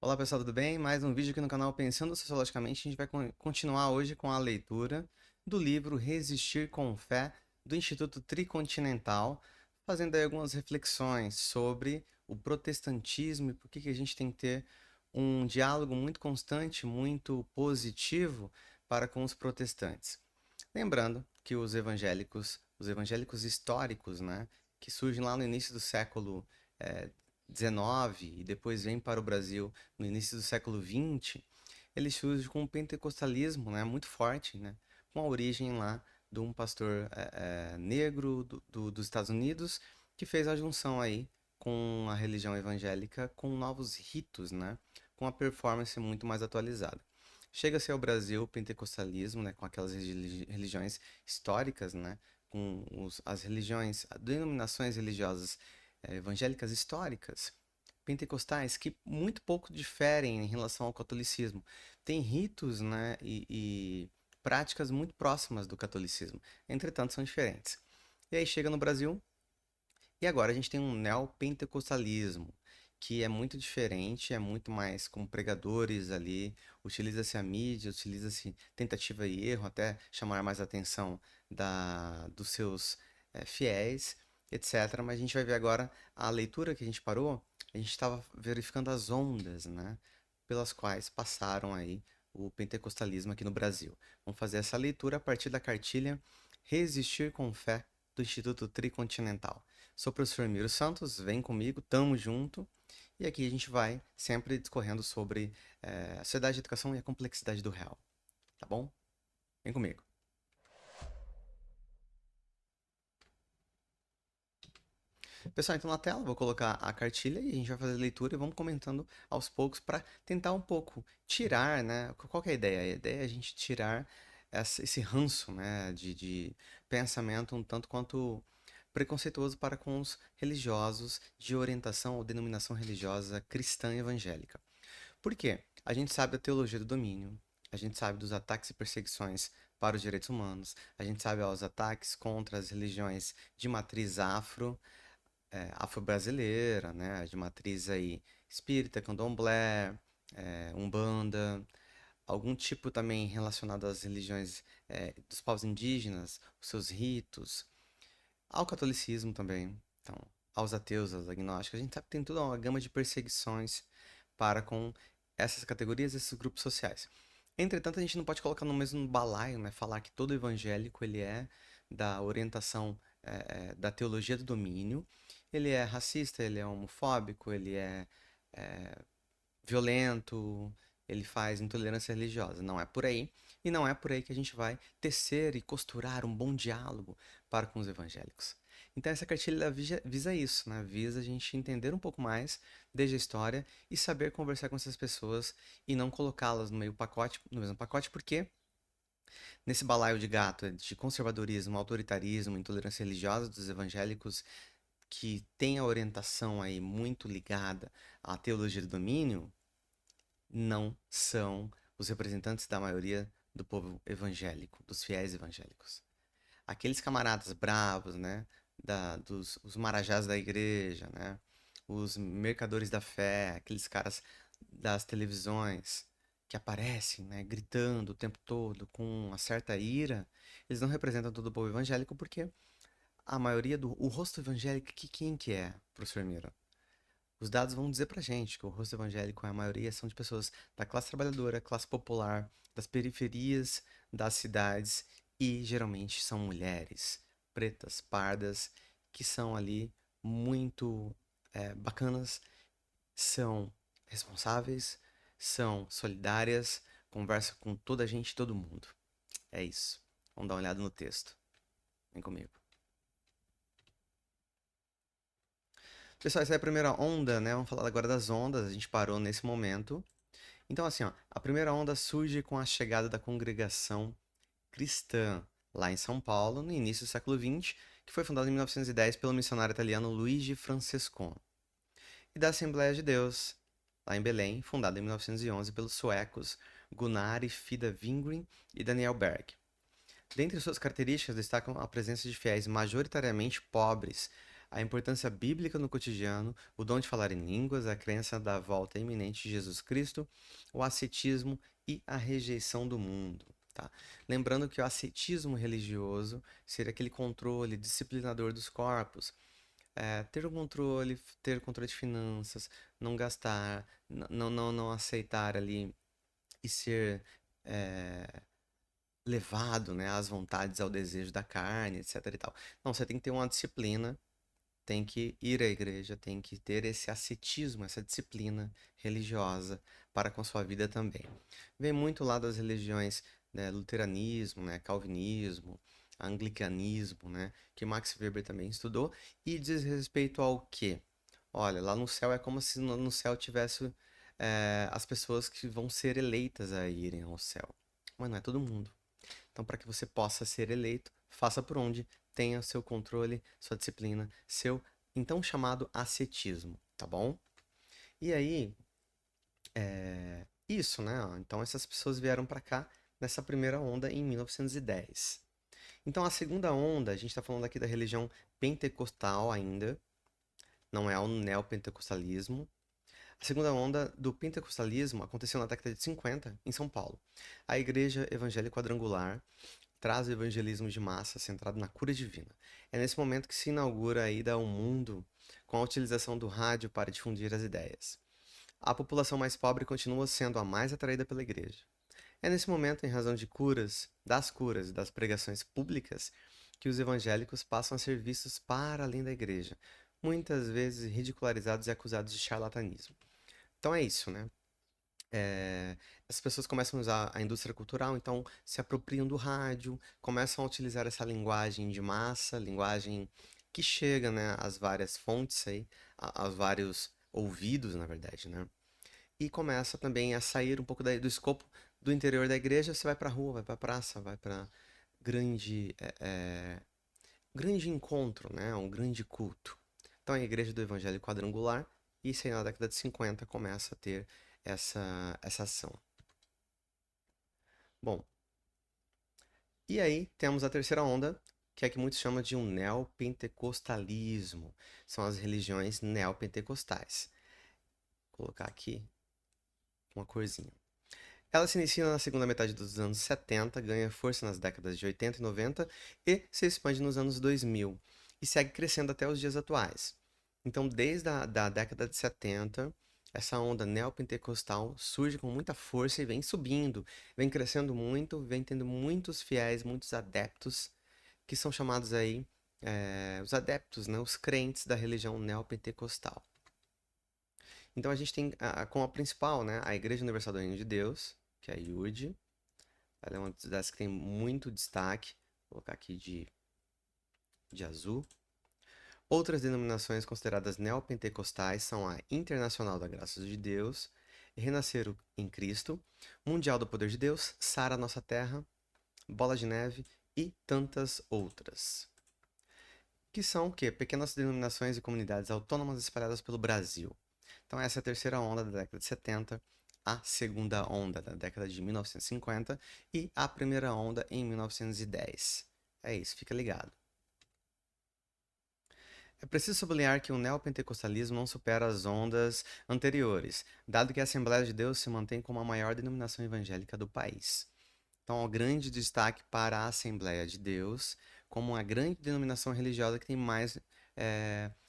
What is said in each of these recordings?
Olá pessoal, tudo bem? Mais um vídeo aqui no canal Pensando Sociologicamente. A gente vai continuar hoje com a leitura do livro Resistir com Fé, do Instituto Tricontinental, fazendo aí algumas reflexões sobre o protestantismo e por que a gente tem que ter um diálogo muito constante, muito positivo para com os protestantes. Lembrando que os evangélicos históricos, né, que surgem lá no início do século XIX e depois vêm para o Brasil no início do século XX, eles surgem com um pentecostalismo, né, muito forte, né, com a origem lá de um pastor negro dos Estados Unidos que fez a junção aí com a religião evangélica com novos ritos, né, com a performance muito mais atualizada. Chega-se ao Brasil o pentecostalismo, né, com aquelas religiões históricas, né, com as religiões, denominações religiosas evangélicas históricas, pentecostais, que muito pouco diferem em relação ao catolicismo. Tem ritos, né, e práticas muito próximas do catolicismo, entretanto são diferentes. E aí chega no Brasil, e agora a gente tem um neopentecostalismo, que é muito diferente, é muito mais com pregadores ali, utiliza-se a mídia, utiliza-se tentativa e erro, até chamar mais a atenção dos seus fiéis, etc. Mas a gente vai ver agora a leitura que a gente parou, a gente estava verificando as ondas, né, pelas quais passaram aí o pentecostalismo aqui no Brasil. Vamos fazer essa leitura a partir da cartilha Resistir com Fé, do Instituto Tricontinental. Sou o professor Miro Santos, vem comigo, tamo junto. E aqui a gente vai sempre discorrendo sobre a sociedade de educação e a complexidade do real. Tá bom? Vem comigo. Pessoal, então na tela vou colocar a cartilha e a gente vai fazer a leitura e vamos comentando aos poucos para tentar um pouco tirar, né? Qual que é a ideia? A ideia é a gente tirar esse ranço, né, de pensamento um tanto quanto preconceituoso para com os religiosos de orientação ou denominação religiosa cristã evangélica. Por quê? A gente sabe da teologia do domínio, a gente sabe dos ataques e perseguições para os direitos humanos, a gente sabe os ataques contra as religiões de matriz afro-brasileira, né, de matriz aí espírita, candomblé, umbanda, algum tipo também relacionado às religiões dos povos indígenas, os seus ritos, ao catolicismo também, então, aos ateus, aos agnósticos. A gente sabe que tem toda uma gama de perseguições para com essas categorias, esses grupos sociais. Entretanto, a gente não pode colocar no mesmo balaio, né, falar que todo evangélico ele é da orientação da teologia do domínio, ele é racista, ele é homofóbico, ele é violento, ele faz intolerância religiosa. Não é por aí. E não é por aí que a gente vai tecer e costurar um bom diálogo para com os evangélicos. Então essa cartilha visa isso, né? Visa a gente entender um pouco mais desde a história e saber conversar com essas pessoas e não colocá-las no mesmo pacote, porque nesse balaio de gato de conservadorismo, autoritarismo, intolerância religiosa dos evangélicos que tem a orientação aí muito ligada à teologia do domínio, não são os representantes da maioria do povo evangélico, dos fiéis evangélicos. Aqueles camaradas bravos, né, os marajás da igreja, né, os mercadores da fé, aqueles caras das televisões que aparecem, né, gritando o tempo todo com uma certa ira, eles não representam todo o povo evangélico porque a maioria o rosto evangélico, quem que é, professor Miro? Os dados vão dizer pra gente que o rosto evangélico, a maioria, são de pessoas da classe trabalhadora, classe popular, das periferias das cidades e geralmente são mulheres pretas, pardas, que são ali muito bacanas, são responsáveis, são solidárias, conversam com toda a gente, todo mundo. É isso. Vamos dar uma olhada no texto. Vem comigo. Pessoal, essa é a primeira onda, né? Vamos falar agora das ondas. A gente parou nesse momento. Então, assim, ó, a primeira onda surge com a chegada da congregação cristã lá em São Paulo, no início do século XX, que foi fundada em 1910 pelo missionário italiano Luigi Francescone, e da Assembleia de Deus, lá em Belém, fundada em 1911 pelos suecos Gunnar e Frida Wingren e Daniel Berg. Dentre suas características destacam a presença de fiéis majoritariamente pobres, a importância bíblica no cotidiano, o dom de falar em línguas, a crença da volta iminente de Jesus Cristo, o ascetismo e a rejeição do mundo. Tá? Lembrando que o ascetismo religioso seria aquele controle disciplinador dos corpos, ter controle de finanças, não gastar, não aceitar ali e ser é, levado, né, às vontades, ao desejo da carne, etc e tal. Não, você tem que ter uma disciplina, tem que ir à igreja, tem que ter esse ascetismo, essa disciplina religiosa para com sua vida também. Vem muito lá das religiões, né, luteranismo, né, calvinismo, anglicanismo, né, que Max Weber também estudou, e diz respeito ao quê? Olha, lá no céu é como se no céu tivesse as pessoas que vão ser eleitas a irem ao céu. Mas não é todo mundo. Então, para que você possa ser eleito, faça por onde tenha seu controle, sua disciplina, seu então chamado ascetismo, tá bom? E aí, isso, né? Então, essas pessoas vieram para cá nessa primeira onda em 1910. Então, a segunda onda, a gente está falando aqui da religião pentecostal ainda, não é o neopentecostalismo. A segunda onda do pentecostalismo aconteceu na década de 50, em São Paulo. A Igreja Evangélica Quadrangular traz o evangelismo de massa centrado na cura divina. É nesse momento que se inaugura a ida ao mundo com a utilização do rádio para difundir as ideias. A população mais pobre continua sendo a mais atraída pela igreja. É nesse momento, em razão de curas e das pregações públicas, que os evangélicos passam a ser vistos para além da igreja, muitas vezes ridicularizados e acusados de charlatanismo. Então é isso, né? As pessoas começam a usar a indústria cultural, então se apropriam do rádio, começam a utilizar essa linguagem de massa, linguagem que chega, né, às várias fontes aí, aos vários ouvidos, na verdade, né? E começa também a sair um pouco do escopo do interior da igreja, você vai para a rua, vai para a praça, vai para grande, grande encontro, né? Um grande culto. Então a igreja do Evangelho Quadrangular, isso aí na década de 50 começa a ter essa ação. Bom, e aí temos a terceira onda, que é que muitos chamam de um neopentecostalismo. São as religiões neopentecostais. Vou colocar aqui uma corzinha. Ela se inicia na segunda metade dos anos 70, ganha força nas décadas de 80 e 90 e se expande nos anos 2000 e segue crescendo até os dias atuais. Então, desde a da década de 70, essa onda neopentecostal surge com muita força e vem subindo, vem crescendo muito, vem tendo muitos fiéis, muitos adeptos, que são chamados aí os adeptos, né, os crentes da religião neopentecostal. Então a gente tem como a principal, né, a Igreja Universal do Reino de Deus, que é a IURD. Ela é uma das que tem muito destaque. Vou colocar aqui de azul. Outras denominações consideradas neopentecostais são a Internacional da Graça de Deus, Renascer em Cristo, Mundial do Poder de Deus, Sara Nossa Terra, Bola de Neve e tantas outras. Que são o quê? Pequenas denominações e comunidades autônomas espalhadas pelo Brasil. Então essa é a terceira onda da década de 70, a segunda onda da década de 1950 e a primeira onda em 1910. É isso, fica ligado. É preciso sublinhar que o neopentecostalismo não supera as ondas anteriores, dado que a Assembleia de Deus se mantém como a maior denominação evangélica do país. Então, há um grande destaque para a Assembleia de Deus como uma grande denominação religiosa que tem mais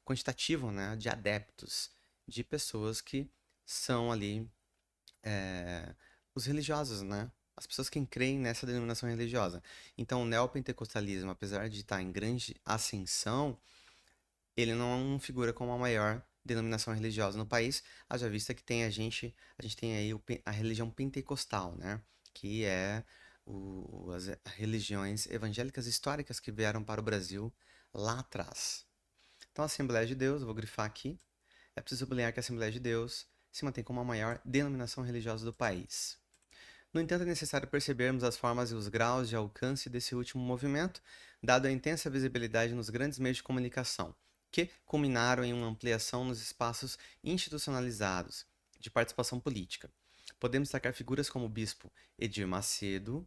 quantitativo, né, de adeptos, de pessoas que são ali os religiosos, né? As pessoas que creem nessa denominação religiosa. Então, o neopentecostalismo, apesar de estar em grande ascensão, ele não figura como a maior denominação religiosa no país, haja vista que a gente tem aí a religião pentecostal, né? Que é as religiões evangélicas históricas que vieram para o Brasil lá atrás. Então, a Assembleia de Deus, eu vou grifar aqui, é preciso sublinhar que a Assembleia de Deus se mantém como a maior denominação religiosa do país. No entanto, é necessário percebermos as formas e os graus de alcance desse último movimento, dado a intensa visibilidade nos grandes meios de comunicação, que culminaram em uma ampliação nos espaços institucionalizados de participação política. Podemos destacar figuras como o bispo Edir Macedo,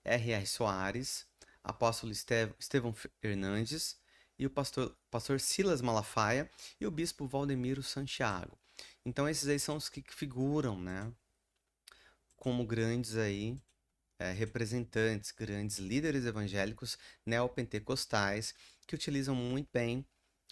R.R. Soares, apóstolo Estevão Hernandes e o pastor Silas Malafaia e o bispo Valdemiro Santiago. Então esses aí são os que figuram, né, como grandes aí representantes, grandes líderes evangélicos neopentecostais que utilizam muito bem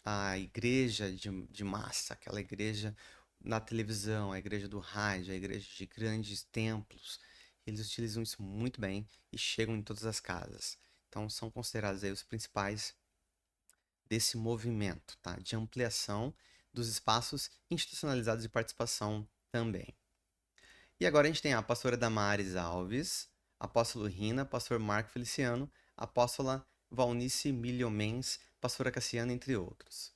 a igreja de massa, aquela igreja na televisão, a igreja do rádio, a igreja de grandes templos. Eles utilizam isso muito bem e chegam em todas as casas. Então são considerados aí os principais desse movimento, tá? De ampliação dos espaços institucionalizados de participação também. E agora a gente tem a pastora Damares Alves, apóstolo Rina, pastor Marco Feliciano, apóstola Valnice Milhomens, pastora Cassiana, entre outros.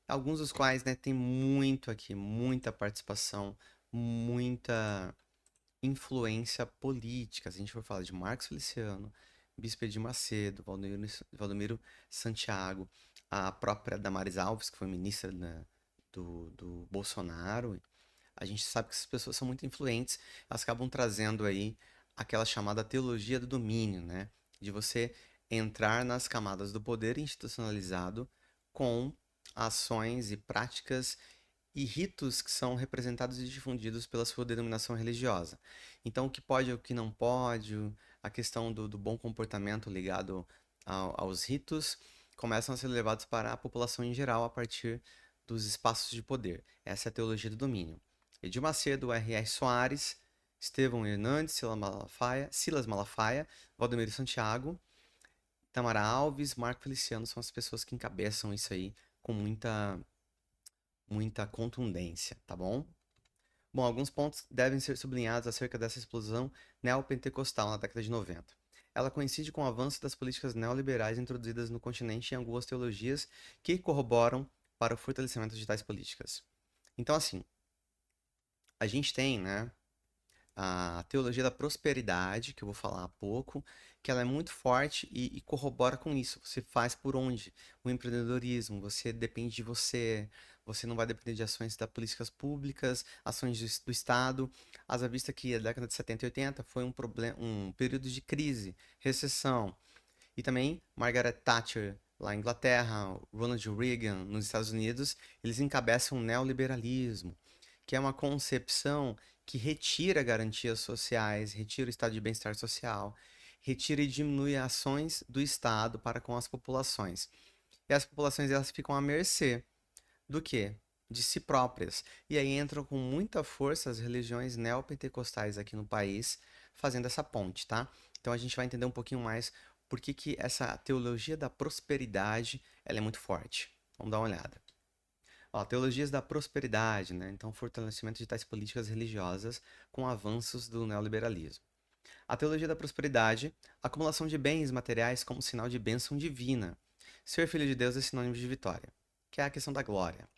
Alguns dos quais, né, tem muito aqui, muita participação, muita influência política. Se a gente for falar de Marcos Feliciano, Bispo Edir Macedo, Valdomiro Santiago, a própria Damares Alves, que foi ministra, né, do Bolsonaro, a gente sabe que essas pessoas são muito influentes, elas acabam trazendo aí aquela chamada teologia do domínio, né? De você entrar nas camadas do poder institucionalizado com ações e práticas e ritos que são representados e difundidos pela sua denominação religiosa. Então, o que pode e o que não pode, a questão do bom comportamento ligado aos ritos, começam a ser levados para a população em geral a partir dos espaços de poder. Essa é a teologia do domínio. Edir Macedo, R.R. Soares, Estevão Hernandes, Silas Malafaia, Valdemiro Santiago, Tamara Alves, Marco Feliciano são as pessoas que encabeçam isso aí com muita contundência, tá bom? Bom, alguns pontos devem ser sublinhados acerca dessa explosão neopentecostal na década de 90. Ela coincide com o avanço das políticas neoliberais introduzidas no continente em algumas teologias que corroboram para o fortalecimento de tais políticas. Então, assim, a gente tem, né, a teologia da prosperidade, que eu vou falar há pouco, que ela é muito forte e corrobora com isso. Você faz por onde? O empreendedorismo, você depende de você, você não vai depender de ações das políticas públicas, ações do Estado. Haja vista que a década de 70 e 80 foi um período de crise, recessão. E também Margaret Thatcher, lá na Inglaterra, Ronald Reagan, nos Estados Unidos, eles encabeçam o neoliberalismo, que é uma concepção que retira garantias sociais, retira o estado de bem-estar social, retira e diminui ações do Estado para com as populações. E as populações elas ficam à mercê do quê? De si próprias. E aí entram com muita força as religiões neopentecostais aqui no país, fazendo essa ponte, tá? Então a gente vai entender um pouquinho mais por que essa teologia da prosperidade ela é muito forte. Vamos dar uma olhada. Ó, teologias da prosperidade, né? Então, fortalecimento de tais políticas religiosas com avanços do neoliberalismo. A teologia da prosperidade, acumulação de bens materiais como sinal de bênção divina. Ser filho de Deus é sinônimo de vitória, que é a questão da glória.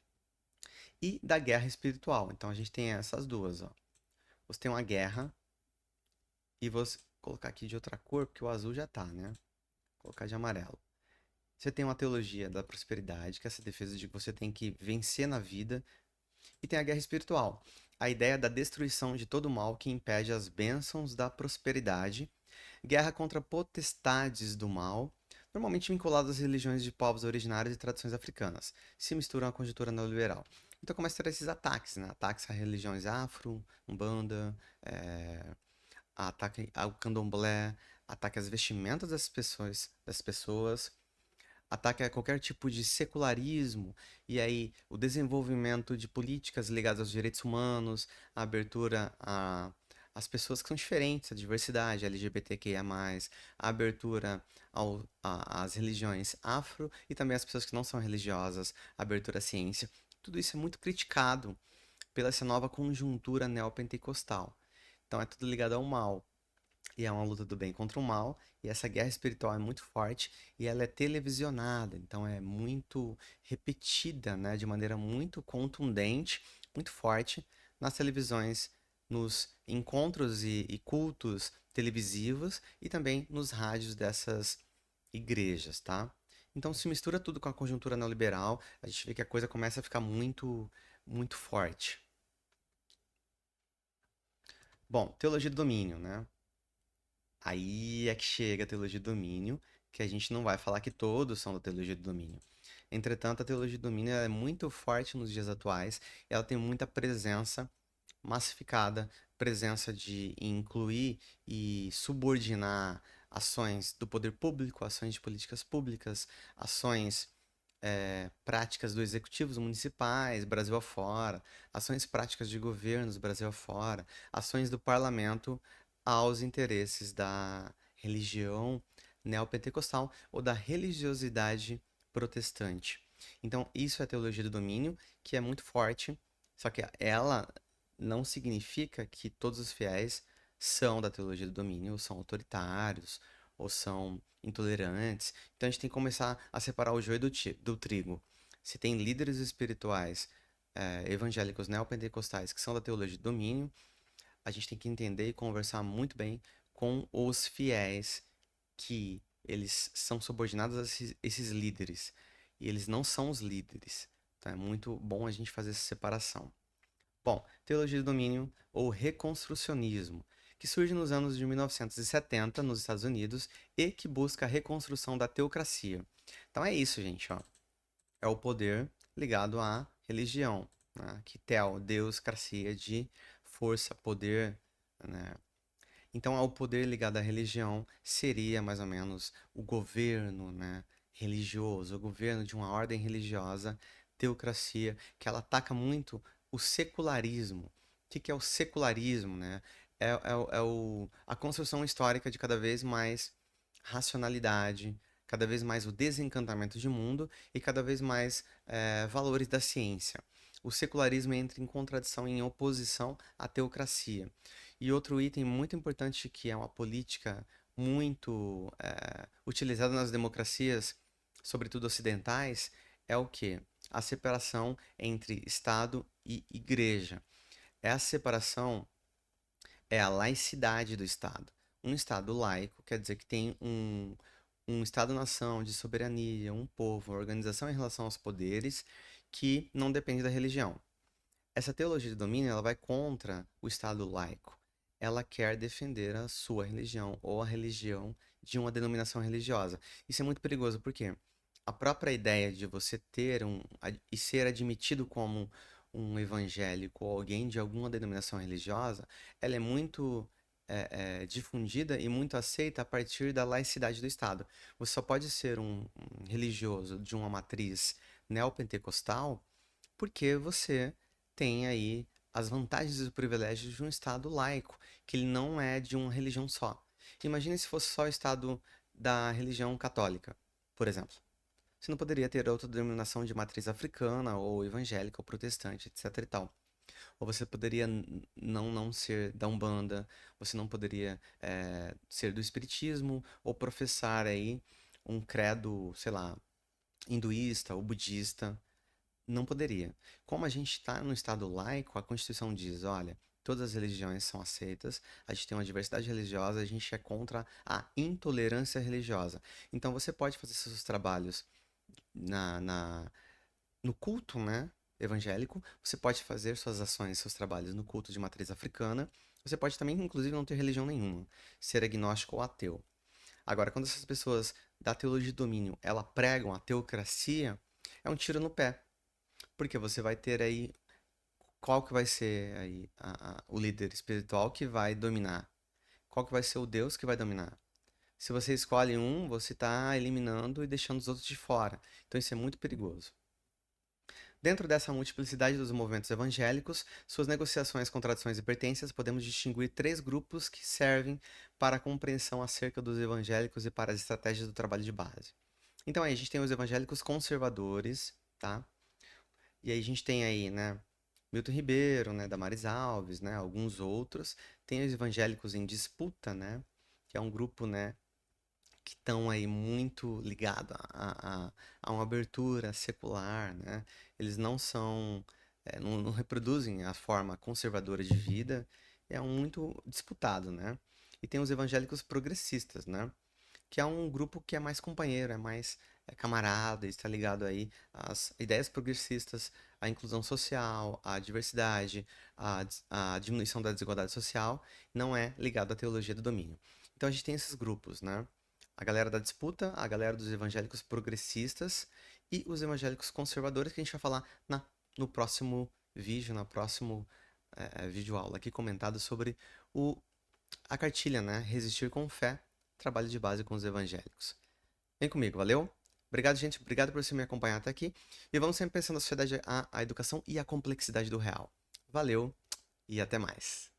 E da guerra espiritual. Então, a gente tem essas duas, ó. Você tem uma guerra e vou colocar aqui de outra cor, porque o azul já tá, né? Vou colocar de amarelo. Você tem uma teologia da prosperidade, que é essa defesa de que você tem que vencer na vida. E tem a guerra espiritual, a ideia da destruição de todo o mal que impede as bênçãos da prosperidade, guerra contra potestades do mal, normalmente vinculadas às religiões de povos originários e tradições africanas, se misturam à conjuntura neoliberal. Então começa a ter esses ataques, né? Ataques a religiões afro, umbanda, ataque ao candomblé, ataque às vestimentas das pessoas, ataque a qualquer tipo de secularismo, e aí o desenvolvimento de políticas ligadas aos direitos humanos, a abertura às pessoas que são diferentes, a diversidade, LGBTQIA+, a abertura às religiões afro e também às pessoas que não são religiosas, a abertura à ciência. Tudo isso é muito criticado pela essa nova conjuntura neopentecostal. Então é tudo ligado ao mal. E é uma luta do bem contra o mal, e essa guerra espiritual é muito forte e ela é televisionada, então é muito repetida, né, de maneira muito contundente, muito forte nas televisões, nos encontros e cultos televisivos e também nos rádios dessas igrejas, tá? Então se mistura tudo com a conjuntura neoliberal, a gente vê que a coisa começa a ficar muito forte. Bom, teologia do domínio, né? Aí é que chega a teologia do domínio, que a gente não vai falar que todos são da teologia do domínio. Entretanto, a teologia do domínio ela é muito forte nos dias atuais, ela tem muita presença massificada, presença de incluir e subordinar ações do poder público, ações de políticas públicas, ações práticas do executivos municipais, Brasil afora, ações práticas de governos, Brasil afora, ações do parlamento aos interesses da religião neopentecostal ou da religiosidade protestante. Então, isso é a teologia do domínio, que é muito forte, só que ela não significa que todos os fiéis são da teologia do domínio, ou são autoritários, ou são intolerantes. Então a gente tem que começar a separar o joio do trigo. Se tem líderes espirituais evangélicos neopentecostais que são da teologia do domínio, a gente tem que entender e conversar muito bem com os fiéis que eles são subordinados a esses líderes. E eles não são os líderes. Então é muito bom a gente fazer essa separação. Bom, teologia do domínio ou reconstrucionismo, que surge nos anos de 1970 nos Estados Unidos e que busca a reconstrução da teocracia. Então é isso, gente, ó. É o poder ligado à religião, né? Que tel, Deus, cracia de força, poder, né? Então, o poder ligado à religião seria mais ou menos o governo, né, religioso, o governo de uma ordem religiosa, teocracia, que ela ataca muito o secularismo. O que é o secularismo, né? A construção histórica de cada vez mais racionalidade, cada vez mais o desencantamento de mundo e cada vez mais valores da ciência. O secularismo entra em contradição, em oposição à teocracia. E outro item muito importante que é uma política muito utilizada nas democracias, sobretudo ocidentais, é o que? A separação entre Estado e Igreja. Essa separação é a laicidade do Estado. Um Estado laico quer dizer que tem um Estado-nação de soberania, um povo, uma organização em relação aos poderes que não depende da religião. Essa teologia de domínio, ela vai contra o Estado laico. Ela quer defender a sua religião ou a religião de uma denominação religiosa. Isso é muito perigoso porque a própria ideia de você ter e ser admitido como um evangélico ou alguém de alguma denominação religiosa, ela é muito difundida e muito aceita a partir da laicidade do Estado. Você só pode ser um religioso de uma matriz neopentecostal porque você tem aí as vantagens e os privilégios de um Estado laico, que ele não é de uma religião só. Imagine se fosse só o Estado da religião católica, por exemplo. Você não poderia ter outra denominação de matriz africana, ou evangélica, ou protestante, etc e tal. Ou você poderia não ser da Umbanda, você não poderia ser do Espiritismo, ou professar aí um credo, sei lá, hinduísta ou budista. Não poderia. Como a gente está no Estado laico, a Constituição diz, olha, todas as religiões são aceitas, a gente tem uma diversidade religiosa, a gente é contra a intolerância religiosa. Então você pode fazer seus trabalhos na, na, no culto, né, evangélico, você pode fazer suas ações, seus trabalhos no culto de matriz africana, você pode também, inclusive, não ter religião nenhuma, ser agnóstico ou ateu. Agora, quando essas pessoas da teologia de domínio, ela pregam a teocracia, é um tiro no pé. Porque você vai ter aí qual que vai ser aí o líder espiritual que vai dominar? Qual que vai ser o Deus que vai dominar? Se você escolhe um, você está eliminando e deixando os outros de fora. Então isso é muito perigoso. Dentro dessa multiplicidade dos movimentos evangélicos, suas negociações, contradições e pertences, podemos distinguir três grupos que servem para a compreensão acerca dos evangélicos e para as estratégias do trabalho de base. Então aí a gente tem os evangélicos conservadores, tá? E aí a gente tem aí, né, Milton Ribeiro, né, Damares Alves, né, alguns outros. Tem os evangélicos em disputa, né, que é um grupo, né, que estão aí muito ligado a uma abertura secular, né. Eles não são, não reproduzem a forma conservadora de vida. É um muito disputado, né. E tem os evangélicos progressistas, né, que é um grupo que é mais companheiro, é mais camarada, está ligado aí às ideias progressistas, à inclusão social, à diversidade, à diminuição da desigualdade social, não é ligado à teologia do domínio. Então a gente tem esses grupos, né? A galera da disputa, a galera dos evangélicos progressistas e os evangélicos conservadores, que a gente vai falar no próximo vídeo, na próximo vídeo aula aqui comentado sobre a cartilha, né? Resistir com fé, trabalho de base com os evangélicos. Vem comigo, valeu? Obrigado, gente. Obrigado por você me acompanhar até aqui. E vamos sempre pensando na sociedade, a educação e a complexidade do real. Valeu e até mais.